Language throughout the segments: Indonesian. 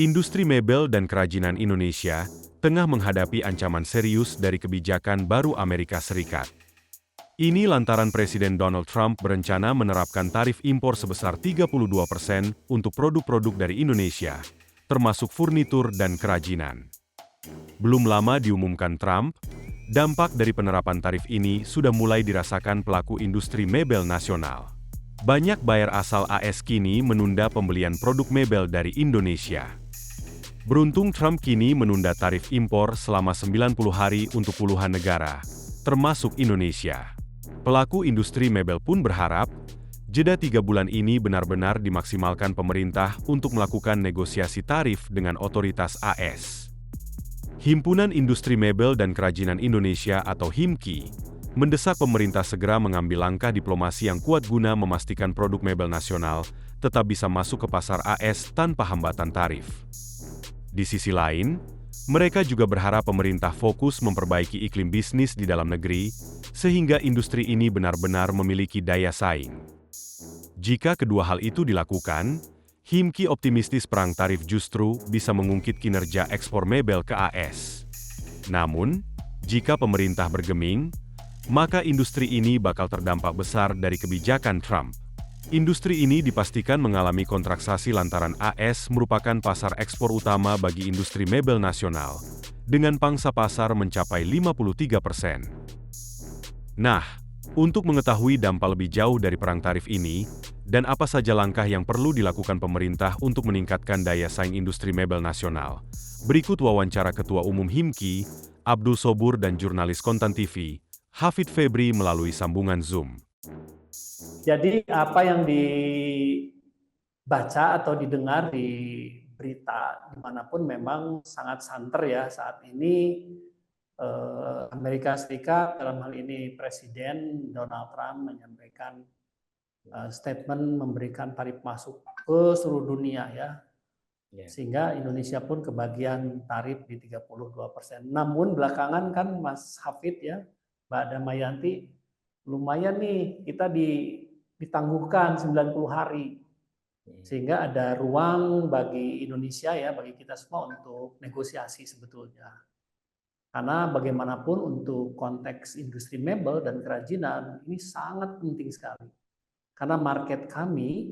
Industri mebel dan kerajinan Indonesia tengah menghadapi ancaman serius dari kebijakan baru Amerika Serikat. Ini lantaran Presiden Donald Trump berencana menerapkan tarif impor sebesar 32% untuk produk-produk dari Indonesia, termasuk furnitur dan kerajinan. Belum lama diumumkan Trump, dampak dari penerapan tarif ini sudah mulai dirasakan pelaku industri mebel nasional. Banyak buyer asal AS kini menunda pembelian produk mebel dari Indonesia. Beruntung Trump kini menunda tarif impor selama 90 hari untuk puluhan negara, termasuk Indonesia. Pelaku industri mebel pun berharap, jeda 3 bulan ini benar-benar dimaksimalkan pemerintah untuk melakukan negosiasi tarif dengan otoritas AS. Himpunan Industri Mebel dan Kerajinan Indonesia atau HIMKI, mendesak pemerintah segera mengambil langkah diplomasi yang kuat guna memastikan produk mebel nasional tetap bisa masuk ke pasar AS tanpa hambatan tarif. Di sisi lain, mereka juga berharap pemerintah fokus memperbaiki iklim bisnis di dalam negeri, sehingga industri ini benar-benar memiliki daya saing. Jika kedua hal itu dilakukan, HIMKI optimistis perang tarif justru bisa mengungkit kinerja ekspor mebel ke AS. Namun, jika pemerintah bergeming, maka industri ini bakal terdampak besar dari kebijakan Trump. Industri ini dipastikan mengalami kontraksasi lantaran AS merupakan pasar ekspor utama bagi industri mebel nasional, dengan pangsa pasar mencapai 53%. Nah, untuk mengetahui dampak lebih jauh dari perang tarif ini, dan apa saja langkah yang perlu dilakukan pemerintah untuk meningkatkan daya saing industri mebel nasional, berikut wawancara Ketua Umum HIMKI, Abdul Sobur dan jurnalis Kontan TV, Hafid Febri melalui sambungan Zoom. Jadi apa yang dibaca atau didengar di berita dimanapun memang sangat santer ya saat ini. Amerika Serikat dalam hal ini Presiden Donald Trump menyampaikan statement memberikan tarif masuk ke seluruh dunia ya, sehingga Indonesia pun kebagian tarif di 32%. Namun belakangan kan Mas Hafid ya, Mbak Damayanti, lumayan nih kita ditangguhkan 90 hari. Sehingga ada ruang bagi Indonesia ya, bagi kita semua untuk negosiasi sebetulnya. Karena bagaimanapun untuk konteks industri mebel dan kerajinan ini sangat penting sekali. Karena market kami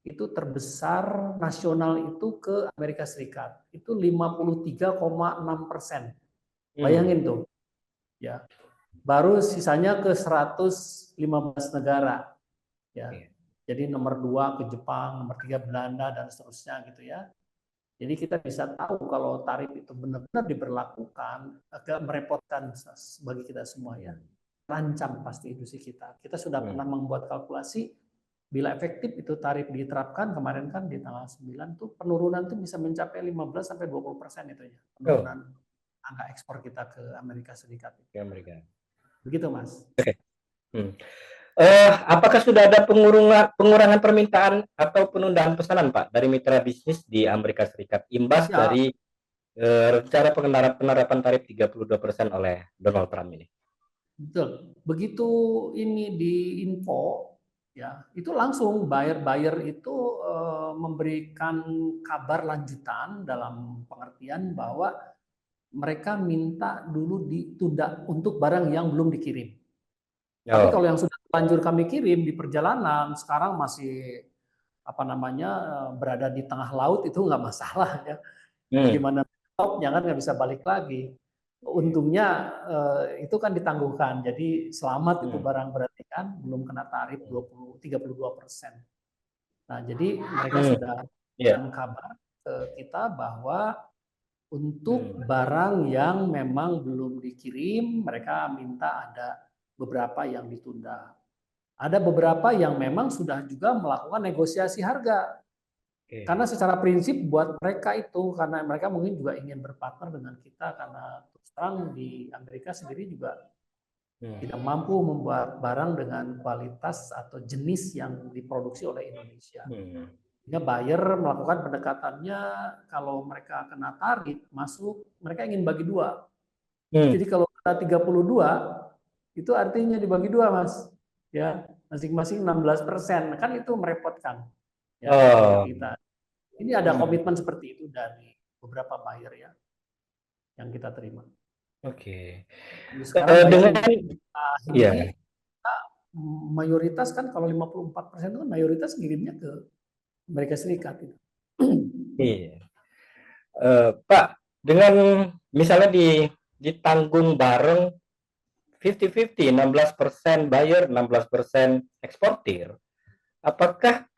itu terbesar nasional itu ke Amerika Serikat. Itu 53,6%. Bayangin tuh. Ya. Baru sisanya ke 115 negara. Ya. Jadi nomor 2 ke Jepang, nomor 3 Belanda dan seterusnya gitu ya. Jadi kita bisa tahu kalau tarif itu benar-benar diberlakukan, agak merepotkan bagi kita semua ya. Rancang pasti industri kita. Kita sudah pernah membuat kalkulasi, bila efektif itu tarif diterapkan, kemarin kan di tanggal 9 tuh penurunan tuh bisa mencapai 15-20% itu ya. Penurunan angka ekspor kita ke Amerika Serikat. Ke Amerika. Begitu Mas. Apakah sudah ada pengurangan permintaan atau penundaan pesanan Pak dari mitra bisnis di Amerika Serikat imbas dari rencana penerapan tarif 32% oleh Donald Trump ini? Betul. Begitu ini diinfo ya, itu langsung buyer itu memberikan kabar lanjutan dalam pengertian bahwa mereka minta dulu ditunda untuk barang yang belum dikirim. Tapi kalau yang sudah terlanjur kami kirim di perjalanan, sekarang masih berada di tengah laut itu nggak masalah ya. Gimana stopnya kan nggak bisa balik lagi. Untungnya itu kan ditangguhkan, jadi selamat itu barang berarti kan belum kena tarif 32%. Nah jadi mereka sudah memberikan kabar ke kita bahwa untuk barang yang memang belum dikirim, mereka minta ada beberapa yang ditunda. Ada beberapa yang memang sudah juga melakukan negosiasi harga. Karena secara prinsip buat mereka itu, karena mereka mungkin juga ingin berpartner dengan kita, karena terus terang di Amerika sendiri juga tidak mampu membuat barang dengan kualitas atau jenis yang diproduksi oleh Indonesia. Sehingga buyer melakukan pendekatannya, kalau mereka kena tarif masuk, mereka ingin bagi dua. Jadi kalau kena 32, itu artinya dibagi dua Mas. Ya, masing-masing 16%. Kan itu merepotkan ya kita. Ini ada komitmen seperti itu dari beberapa buyer ya yang kita terima. Oke. Sekarang Dengan ini mayoritas kan kalau 54% itu kan mayoritas ngirimnya ke Amerika Serikat itu. Iya. Pak, dengan misalnya ditanggung bareng 50-50, 16% buyer, 16% eksportir, apakah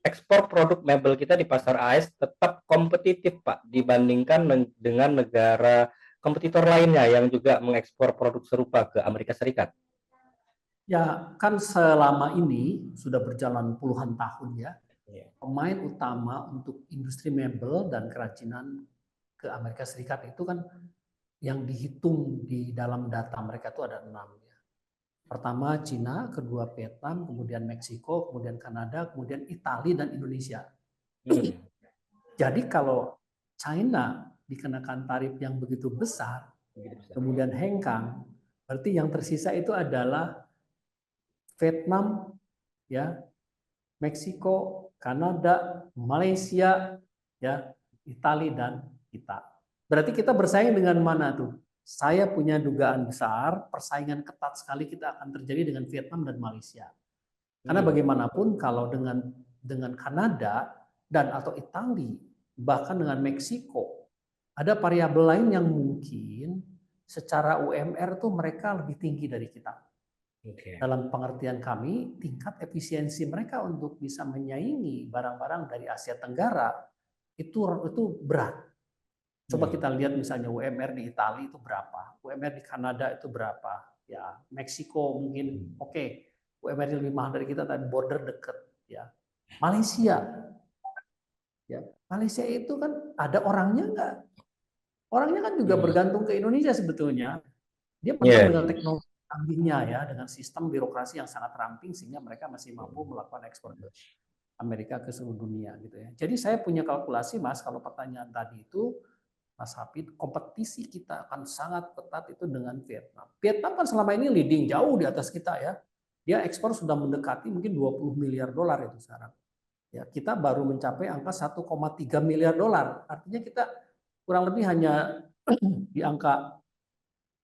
ekspor produk mebel kita di pasar AS tetap kompetitif, Pak, dibandingkan dengan negara kompetitor lainnya yang juga mengekspor produk serupa ke Amerika Serikat? Ya, kan selama ini sudah berjalan puluhan tahun ya. Pemain utama untuk industri mebel dan kerajinan ke Amerika Serikat itu kan yang dihitung di dalam data mereka itu ada 6 ya. Pertama Cina, kedua Vietnam, kemudian Meksiko, kemudian Kanada, kemudian Italia dan Indonesia. Jadi kalau China dikenakan tarif yang begitu besar, kemudian hengkang, berarti yang tersisa itu adalah Vietnam, ya, Meksiko, Kanada, Malaysia, ya, Italia dan kita. Berarti kita bersaing dengan mana tuh? Saya punya dugaan besar persaingan ketat sekali kita akan terjadi dengan Vietnam dan Malaysia. Karena bagaimanapun kalau dengan Kanada dan atau Italia, bahkan dengan Meksiko, ada variabel lain yang mungkin secara UMR tuh mereka lebih tinggi dari kita. Dalam pengertian kami, tingkat efisiensi mereka untuk bisa menyaingi barang-barang dari Asia Tenggara itu berat. Coba kita lihat misalnya UMR di Italia itu berapa, UMR di Kanada itu berapa, ya Meksiko mungkin oke, UMR lebih mahal dari kita tapi border deket, ya. Malaysia, ya Malaysia itu kan ada orangnya nggak? Orangnya kan juga bergantung ke Indonesia sebetulnya. Dia menang dengan teknologi canggihnya ya, dengan sistem birokrasi yang sangat ramping sehingga mereka masih mampu melakukan ekspor ke Amerika ke seluruh dunia gitu ya. Jadi saya punya kalkulasi Mas, kalau pertanyaan tadi itu Mas Hafid, kompetisi kita akan sangat ketat itu dengan Vietnam. Vietnam kan selama ini leading jauh di atas kita ya. Dia ekspor sudah mendekati mungkin 20 miliar dolar itu sekarang. Ya, kita baru mencapai angka 1,3 miliar dolar. Artinya kita kurang lebih hanya di angka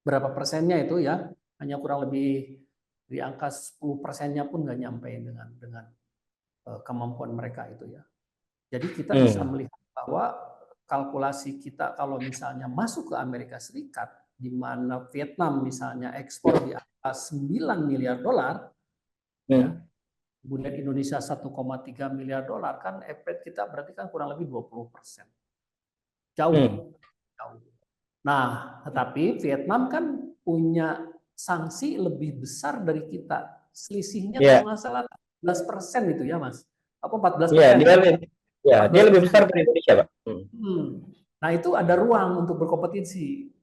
berapa persennya itu ya, hanya kurang lebih di angka 10%-nya pun nggak nyampe dengan kemampuan mereka itu ya. Jadi kita bisa melihat bahwa kalkulasi kita kalau misalnya masuk ke Amerika Serikat, di mana Vietnam misalnya ekspor di angka 9 miliar dolar, ya, kemudian Indonesia 1,3 miliar dolar, kan efek kita berarti kan kurang lebih 20%. Jauh. Nah, tetapi Vietnam kan punya sanksi lebih besar dari kita. Selisihnya kalau nggak salah 14% itu ya, Mas. Apa 14%? Dia lebih besar dari Indonesia, Pak. Nah, itu ada ruang untuk berkompetisi.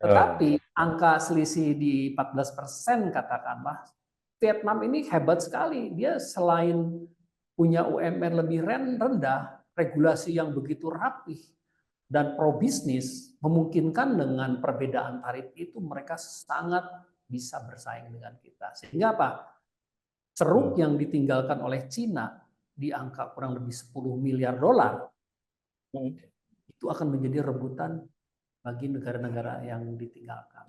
Tetapi angka selisih di 14% katakanlah, Vietnam ini hebat sekali. Dia selain punya UMR lebih rendah, regulasi yang begitu rapih, dan pro bisnis memungkinkan dengan perbedaan tarif itu mereka sangat bisa bersaing dengan kita. Sehingga apa? Ceruk yang ditinggalkan oleh Cina di angka kurang lebih 10 miliar dolar itu akan menjadi rebutan bagi negara-negara yang ditinggalkan.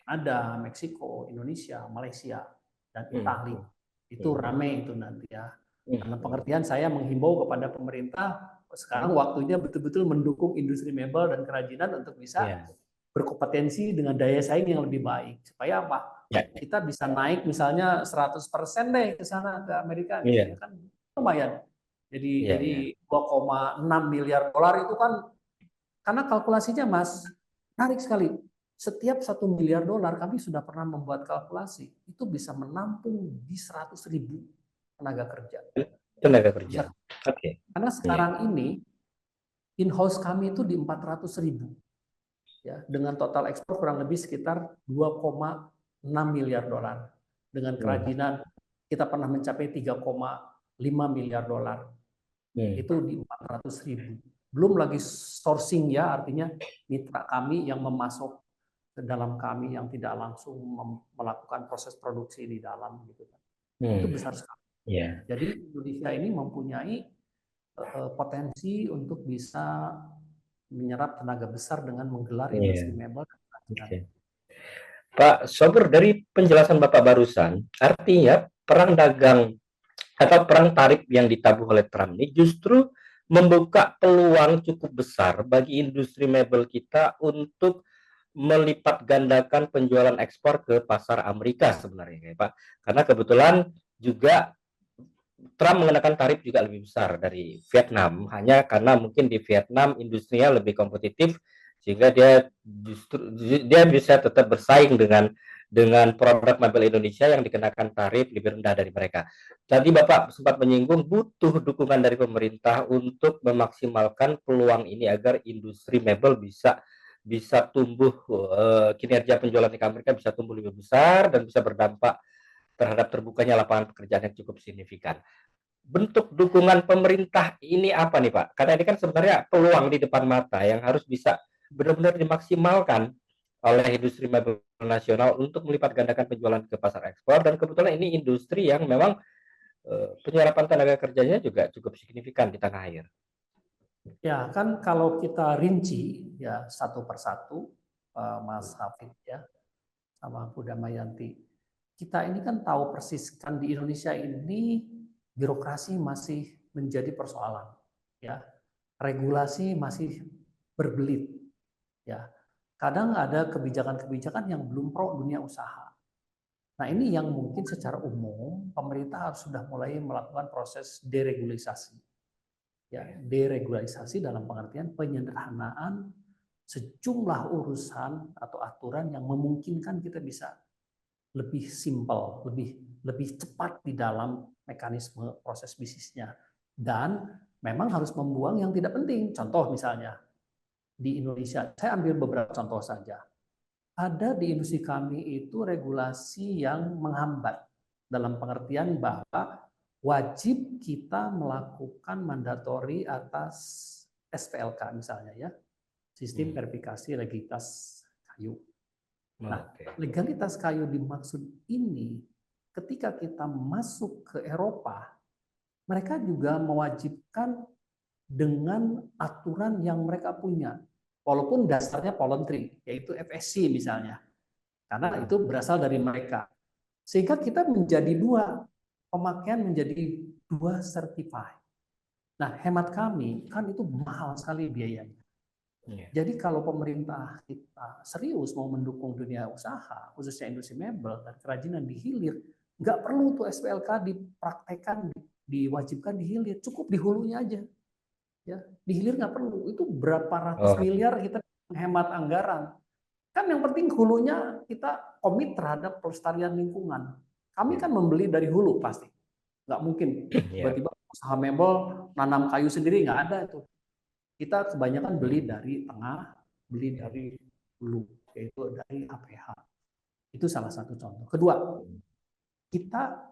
Ada Meksiko, Indonesia, Malaysia, dan Italia. Itu rame itu nanti ya. Dalam pengertian saya menghimbau kepada pemerintah sekarang waktunya betul-betul mendukung industri mebel dan kerajinan untuk bisa berkompetensi dengan daya saing yang lebih baik. Supaya apa? Kita bisa naik misalnya 100% deh ke sana ke Amerika. Gitu. Kan lumayan. Jadi 2,6 miliar dolar itu kan, karena kalkulasinya Mas, menarik sekali. Setiap 1 miliar dolar kami sudah pernah membuat kalkulasi. Itu bisa menampung di 100.000 tenaga kerja. Karena sekarang ini in-house kami itu di 400.000. Ya, dengan total ekspor kurang lebih sekitar 2,6 miliar dolar. Dengan kerajinan kita pernah mencapai 3,5 miliar dolar. Itu di 400.000. Belum lagi sourcing ya, artinya mitra kami yang memasok ke dalam kami yang tidak langsung melakukan proses produksi di dalam gitu kan. Itu besar sekali. Jadi Indonesia ini mempunyai potensi untuk bisa menyerap tenaga besar dengan menggelar Iya. industri mebel dan kerajinan. Oke. Pak Sobur, dari penjelasan Bapak barusan, artinya perang dagang atau perang tarif yang ditabuh oleh Trump ini justru membuka peluang cukup besar bagi industri mebel kita untuk melipat gandakan penjualan ekspor ke pasar Amerika sebenarnya ya Pak. Karena kebetulan juga Trump mengenakan tarif juga lebih besar dari Vietnam, hanya karena mungkin di Vietnam industrinya lebih kompetitif sehingga dia bisa tetap bersaing dengan produk mebel Indonesia yang dikenakan tarif lebih rendah dari mereka. Tadi Bapak sempat menyinggung butuh dukungan dari pemerintah untuk memaksimalkan peluang ini agar industri mebel bisa tumbuh, kinerja penjualan di Amerika bisa tumbuh lebih besar dan bisa berdampak terhadap terbukanya lapangan pekerjaan yang cukup signifikan. Bentuk dukungan pemerintah ini apa nih Pak? Karena ini kan sebenarnya peluang di depan mata yang harus bisa benar-benar dimaksimalkan oleh industri mebel nasional untuk melipat gandakan penjualan ke pasar ekspor, dan kebetulan ini industri yang memang penyerapan tenaga kerjanya juga cukup signifikan di tanah air. Ya, kan kalau kita rinci ya satu persatu, Mas Hafid ya, sama Bu Damayanti, kita ini kan tahu persis kan di Indonesia ini birokrasi masih menjadi persoalan, ya, regulasi masih berbelit, ya. Kadang ada kebijakan-kebijakan yang belum pro dunia usaha. Nah, ini yang mungkin secara umum pemerintah harus sudah mulai melakukan proses deregulasi. Ya, deregulasi dalam pengertian penyederhanaan sejumlah urusan atau aturan yang memungkinkan kita bisa lebih simpel, lebih cepat di dalam mekanisme proses bisnisnya. Dan memang harus membuang yang tidak penting. Contoh misalnya di Indonesia, saya ambil beberapa contoh saja. Ada di industri kami itu regulasi yang menghambat dalam pengertian bahwa wajib kita melakukan mandatori atas SPLK misalnya ya, sistem verifikasi legalitas kayu. Nah, legalitas kayu dimaksud ini ketika kita masuk ke Eropa, mereka juga mewajibkan dengan aturan yang mereka punya. Walaupun dasarnya voluntary, yaitu FSC misalnya. Karena itu berasal dari mereka. Sehingga kita menjadi dua, pemakaian menjadi dua certified. Nah, hemat kami, kan itu mahal sekali biayanya. Jadi kalau pemerintah kita serius mau mendukung dunia usaha, khususnya industri mebel dan kerajinan di hilir, nggak perlu tuh SPLK dipraktekkan, diwajibkan di hilir, cukup di hulunya aja. Ya, di hilir nggak perlu. Itu berapa ratus miliar kita menghemat anggaran. Kan yang penting hulunya kita komit terhadap pelestarian lingkungan. Kami kan membeli dari hulu pasti. Nggak mungkin tiba-tiba usaha mebel nanam kayu sendiri, nggak ada itu. Kita kebanyakan beli dari tengah, beli dari hulu, yaitu dari APH. Itu salah satu contoh. Kedua, kita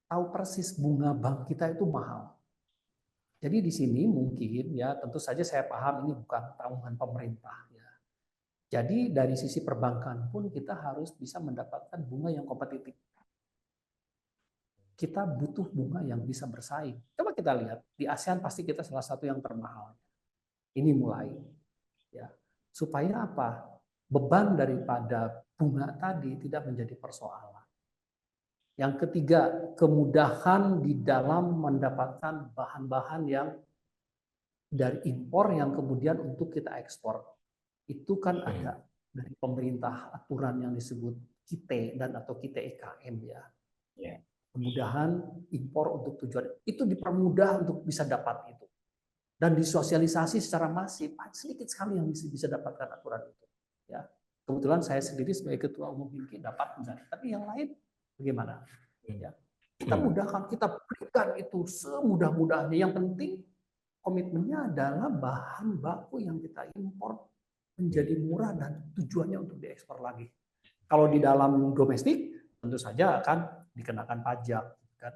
tahu persis bunga bank kita itu mahal. Jadi di sini mungkin ya tentu saja saya paham ini bukan tanggungan pemerintah ya. Jadi dari sisi perbankan pun kita harus bisa mendapatkan bunga yang kompetitif. Kita butuh bunga yang bisa bersaing. Coba kita lihat di ASEAN pasti kita salah satu yang termahal. Ini mulai ya. Supaya apa? Beban daripada bunga tadi tidak menjadi persoalan. Yang ketiga, kemudahan di dalam mendapatkan bahan-bahan yang dari impor yang kemudian untuk kita ekspor. Itu kan ada dari pemerintah aturan yang disebut KITE dan atau KITE EKM ya. Kemudahan impor untuk tujuan itu dipermudah untuk bisa dapat itu. Dan disosialisasi secara masif, sedikit sekali yang bisa dapatkan aturan itu. Ya. Kebetulan saya sendiri sebagai ketua umum HIMKI dapat misalnya, tapi yang lain bagaimana? Ya. Kita mudahkan, kita berikan itu semudah-mudahnya. Yang penting komitmennya adalah bahan baku yang kita impor menjadi murah dan tujuannya untuk diekspor lagi. Kalau di dalam domestik tentu saja akan dikenakan pajak, kan?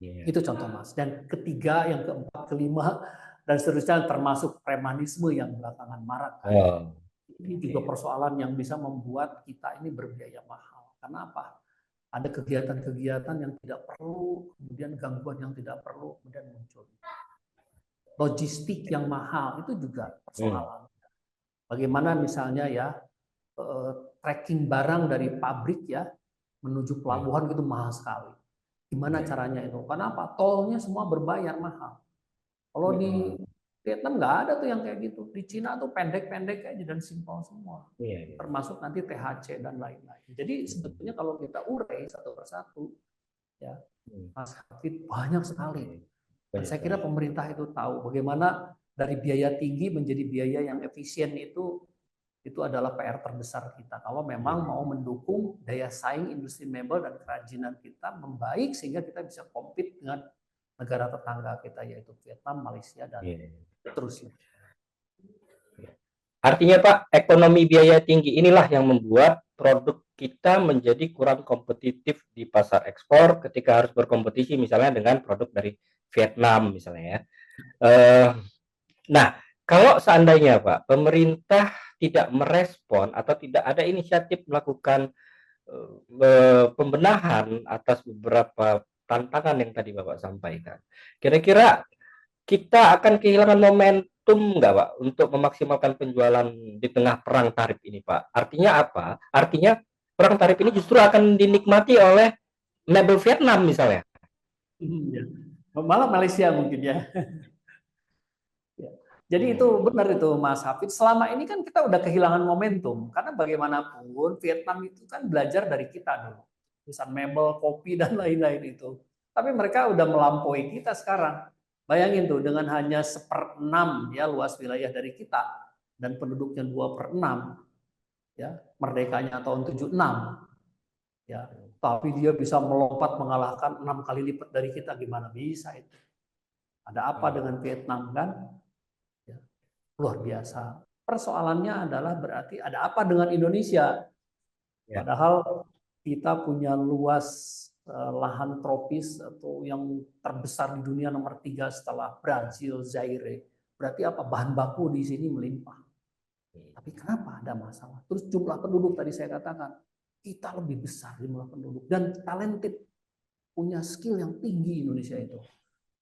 Itu contoh Mas. Dan ketiga, yang keempat, kelima dan seterusnya termasuk premanisme yang belakangan marak. Ini juga persoalan yang bisa membuat kita ini berbiaya mahal. Karena apa? Ada kegiatan-kegiatan yang tidak perlu, kemudian gangguan yang tidak perlu, kemudian muncul. logistik yang mahal itu juga Hmm. persoalan. Bagaimana misalnya ya tracking barang dari pabrik ya menuju pelabuhan itu mahal sekali. Gimana caranya itu? Karena apa? Tolnya semua berbayar mahal. Kalau di Vietnam nggak ada tuh yang kayak gitu. Di Cina tuh pendek-pendek aja dan simpel semua. Termasuk nanti THC dan lain-lain. Jadi sebetulnya kalau kita urai satu persatu, ya Mas Hafid, banyak sekali. Dan saya kira pemerintah itu tahu bagaimana dari biaya tinggi menjadi biaya yang efisien itu adalah PR terbesar kita. Kalau memang mau mendukung daya saing industri mebel dan kerajinan kita membaik sehingga kita bisa compete dengan negara tetangga kita yaitu Vietnam, Malaysia dan seterusnya. Artinya Pak, ekonomi biaya tinggi inilah yang membuat produk kita menjadi kurang kompetitif di pasar ekspor ketika harus berkompetisi misalnya dengan produk dari Vietnam misalnya ya. Nah, kalau seandainya Pak, pemerintah tidak merespon atau tidak ada inisiatif melakukan pembenahan atas beberapa tantangan yang tadi Bapak sampaikan, kira-kira kita akan kehilangan momentum nggak Pak untuk memaksimalkan penjualan di tengah perang tarif ini Pak? Artinya apa? Artinya perang tarif ini justru akan dinikmati oleh mebel Vietnam misalnya. Malah Malaysia mungkin ya. Jadi itu benar itu Mas Hafid. Selama ini kan kita udah kehilangan momentum karena bagaimanapun Vietnam itu kan belajar dari kita dulu. Perusahaan mebel, kopi dan lain-lain itu. Tapi mereka udah melampaui kita sekarang. Bayangin tuh dengan hanya 1/6 ya luas wilayah dari kita dan penduduknya 2/6 ya, merdekanya tahun 76 ya. Tapi dia bisa melompat mengalahkan 6 kali lipat dari kita, gimana bisa itu? Ada apa dengan Vietnam kan? Luar biasa. Persoalannya adalah berarti ada apa dengan Indonesia? Padahal kita punya luas lahan tropis atau yang terbesar di dunia nomor 3 setelah Brazil, Zaire. Berarti apa? Bahan baku di sini melimpah. Tapi kenapa ada masalah? Terus jumlah penduduk tadi saya katakan, kita lebih besar jumlah penduduk dan talented, punya skill yang tinggi Indonesia itu.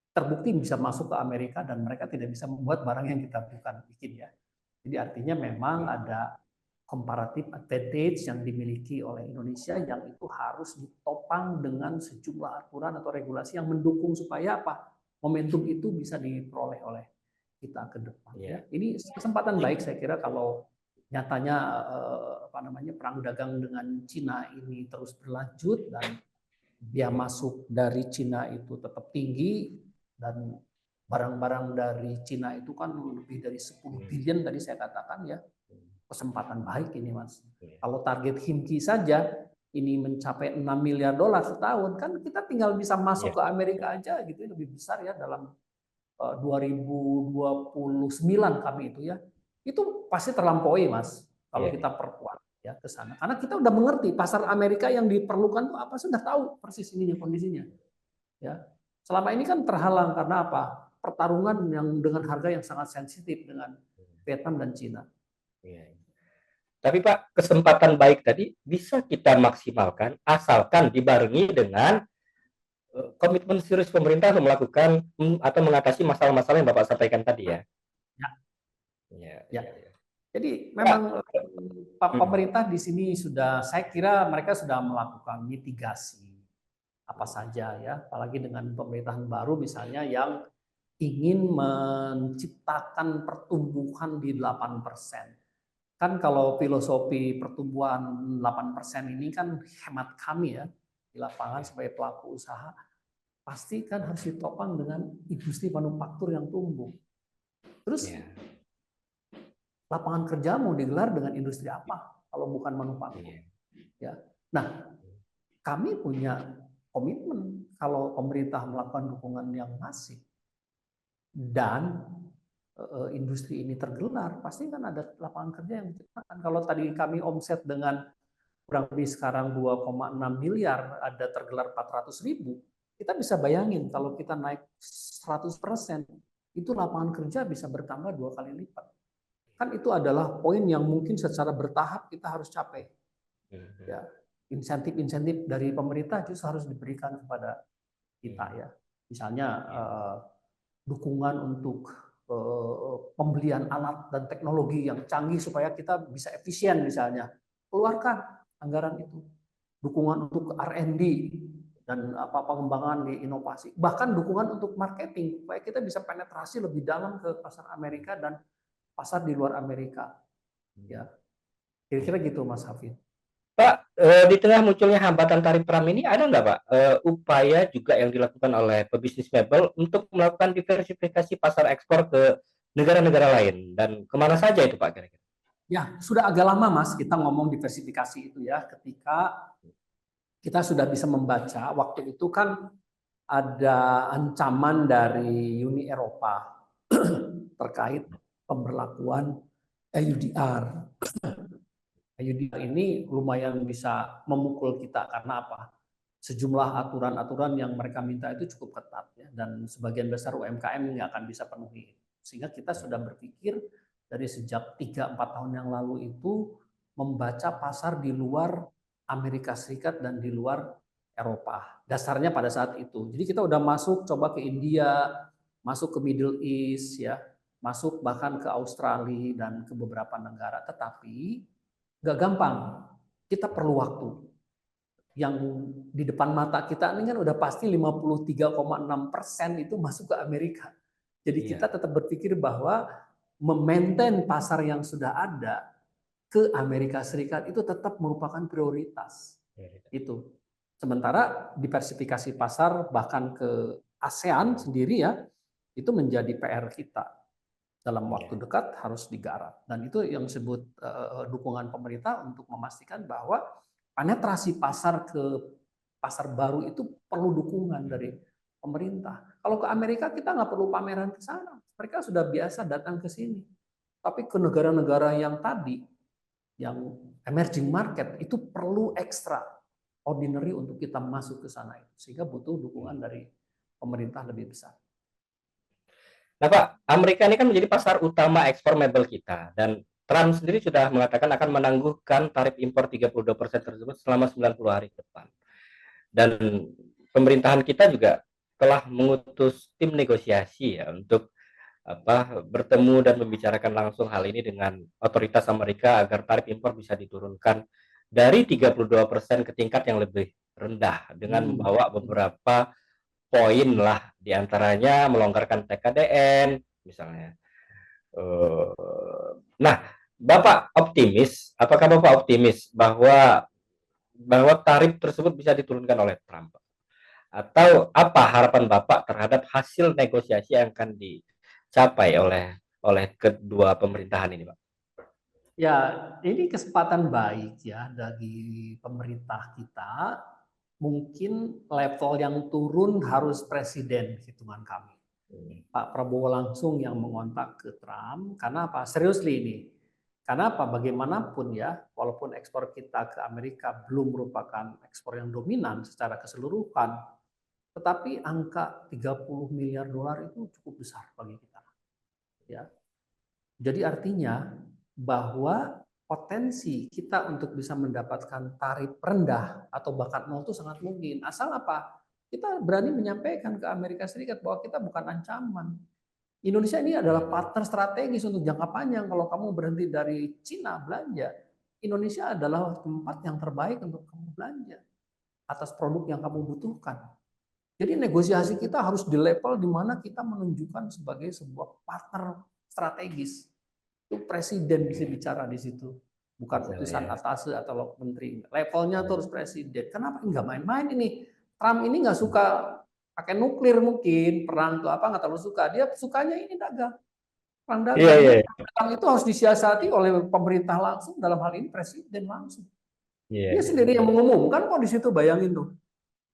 Terbukti bisa masuk ke Amerika dan mereka tidak bisa membuat barang yang kita bikin ya. Jadi artinya memang ada comparative advantage yang dimiliki oleh Indonesia yang itu harus ditopang dengan sejumlah aturan atau regulasi yang mendukung supaya apa? Momentum itu bisa diperoleh oleh kita ke depan ya. Ini kesempatan baik saya kira kalau nyatanya perang dagang dengan Cina ini terus berlanjut dan dia masuk dari Cina itu tetap tinggi dan barang-barang dari Cina itu kan lebih dari 10 billion tadi saya katakan ya. Kesempatan baik ini Mas. Kalau target Himki saja ini mencapai 6 miliar dolar setahun kan kita tinggal bisa masuk ke Amerika aja gitu lebih besar ya dalam 2029 kami itu ya. Itu pasti terlampaui Mas kalau kita perkuat ya ke sana. Karena kita udah mengerti pasar Amerika yang diperlukan itu apa, sudah tahu persis ininya kondisinya. Ya. Selama ini kan terhalang karena apa? Pertarungan yang dengan harga yang sangat sensitif dengan Vietnam dan Cina. Tapi Pak, kesempatan baik tadi bisa kita maksimalkan asalkan dibarengi dengan komitmen serius pemerintah untuk melakukan atau mengatasi masalah-masalah yang Bapak sampaikan tadi ya. Ya. Jadi memang pemerintah di sini sudah, saya kira mereka sudah melakukan mitigasi apa saja ya, apalagi dengan pemerintahan baru misalnya yang ingin menciptakan pertumbuhan di 8%. Kan kalau filosofi pertumbuhan 8% ini kan hemat kami ya di lapangan sebagai pelaku usaha, pasti kan harus ditopang dengan industri manufaktur yang tumbuh. Terus lapangan kerja mau digelar dengan industri apa kalau bukan manufaktur? Ya. Nah, kami punya komitmen kalau pemerintah melakukan dukungan yang masif dan industri ini tergelar, pasti kan ada lapangan kerja yang diciptakan. Kalau tadi kami omset dengan kurang lebih sekarang 2,6 miliar, ada tergelar 400.000, kita bisa bayangin kalau kita naik 100%, itu lapangan kerja bisa bertambah 2 kali lipat. Kan itu adalah poin yang mungkin secara bertahap kita harus capai. Ya, insentif-insentif dari pemerintah justru harus diberikan kepada kita ya. Misalnya dukungan untuk pembelian alat dan teknologi yang canggih supaya kita bisa efisien misalnya. Keluarkan anggaran itu. Dukungan untuk R&D dan pengembangan di inovasi. Bahkan dukungan untuk marketing supaya kita bisa penetrasi lebih dalam ke pasar Amerika dan pasar di luar Amerika. Ya. Kira-kira gitu Mas Hafid. Pak, di tengah munculnya hambatan tarif Trump ini ada nggak Pak upaya juga yang dilakukan oleh pebisnis mebel untuk melakukan diversifikasi pasar ekspor ke negara-negara lain, dan kemana saja itu Pak kira-kira? Ya, sudah agak lama Mas kita ngomong diversifikasi itu ya, ketika kita sudah bisa membaca waktu itu kan ada ancaman dari Uni Eropa terkait pemberlakuan EUDR. EUDR ini lumayan bisa memukul kita karena apa? Sejumlah aturan-aturan yang mereka minta itu cukup ketat ya, dan sebagian besar UMKM nggak akan bisa penuhi. Sehingga kita sudah berpikir dari sejak 3-4 tahun yang lalu itu membaca pasar di luar Amerika Serikat dan di luar Eropa. Dasarnya pada saat itu. Jadi kita udah masuk coba ke India, masuk ke Middle East ya, masuk bahkan ke Australia dan ke beberapa negara. Tetapi nggak gampang. Kita perlu waktu. Yang di depan mata kita ini kan udah pasti 53,6% itu masuk ke Amerika. Jadi kita tetap berpikir bahwa memaintain pasar yang sudah ada ke Amerika Serikat itu tetap merupakan prioritas. Itu. Sementara diversifikasi pasar bahkan ke ASEAN sendiri ya, itu menjadi PR kita. Dalam waktu dekat harus digarap. Dan itu yang disebut dukungan pemerintah untuk memastikan bahwa penetrasi pasar ke pasar baru itu perlu dukungan dari pemerintah. Kalau ke Amerika kita nggak perlu pameran ke sana. Mereka sudah biasa datang ke sini. Tapi ke negara-negara yang tadi, yang emerging market, itu perlu ekstra ordinary untuk kita masuk ke sana. Sehingga butuh dukungan dari pemerintah lebih besar. Nah Pak, Amerika ini kan menjadi pasar utama ekspor mebel kita, dan Trump sendiri sudah mengatakan akan menangguhkan tarif impor 32% tersebut selama 90 hari ke depan. Dan pemerintahan kita juga telah mengutus tim negosiasi ya untuk bertemu dan membicarakan langsung hal ini dengan otoritas Amerika agar tarif impor bisa diturunkan dari 32% ke tingkat yang lebih rendah dengan membawa beberapa poin lah, diantaranya melonggarkan TKDN misalnya. Nah, Bapak optimis? Apakah Bapak optimis bahwa tarif tersebut bisa diturunkan oleh Trump? Atau apa harapan Bapak terhadap hasil negosiasi yang akan dicapai oleh kedua pemerintahan ini, Pak? Ya, ini kesempatan baik ya bagi pemerintah kita. Mungkin level yang turun harus presiden, hitungan kami. Pak Prabowo langsung yang mengontak ke Trump. Karena apa? Seriously ini. Karena apa? Bagaimanapun ya, walaupun ekspor kita ke Amerika belum merupakan ekspor yang dominan secara keseluruhan, tetapi angka 30 miliar dolar itu cukup besar bagi kita. Ya. Jadi artinya bahwa potensi kita untuk bisa mendapatkan tarif rendah atau bahkan nol itu sangat mungkin. Asal apa? Kita berani menyampaikan ke Amerika Serikat bahwa kita bukan ancaman. Indonesia ini adalah partner strategis untuk jangka panjang. Kalau kamu berhenti dari Cina belanja, Indonesia adalah tempat yang terbaik untuk kamu belanja atas produk yang kamu butuhkan. Jadi negosiasi kita harus di level di mana kita menunjukkan sebagai sebuah partner strategis. Itu presiden bisa bicara di situ, bukan utusan atase atau menteri. Levelnya tuh harus presiden. Kenapa nggak main-main ini? Trump ini nggak suka pakai nuklir, mungkin perang tuh apa nggak terlalu suka. Dia sukanya ini dagang, perang dagang. Perang itu harus disiasati oleh pemerintah langsung, dalam hal ini presiden langsung. Dia sendiri yang mengumumkan kok di situ, bayangin tuh.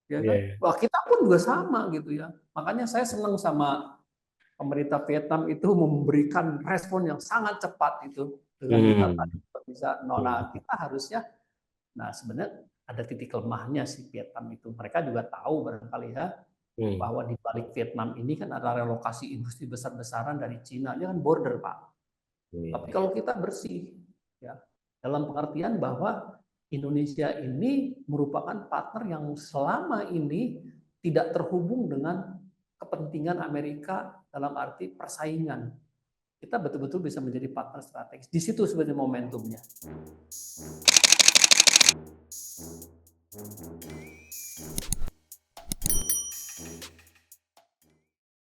Ya kan? Wah, kita pun juga sama gitu ya. Makanya saya senang sama pemerintah Vietnam itu memberikan respon yang sangat cepat itu dengan kita tadi bisa nona. Kita harusnya, nah sebenarnya ada titik lemahnya si Vietnam itu. Mereka juga tahu barangkali ya bahwa di balik Vietnam ini kan ada relokasi industri besar-besaran dari Cina. Ini kan border, Pak. Tapi kalau kita bersih, ya dalam pengertian bahwa Indonesia ini merupakan partner yang selama ini tidak terhubung dengan kepentingan Amerika dalam arti persaingan. Kita betul-betul bisa menjadi partner strategis. Di situ sebenarnya momentumnya.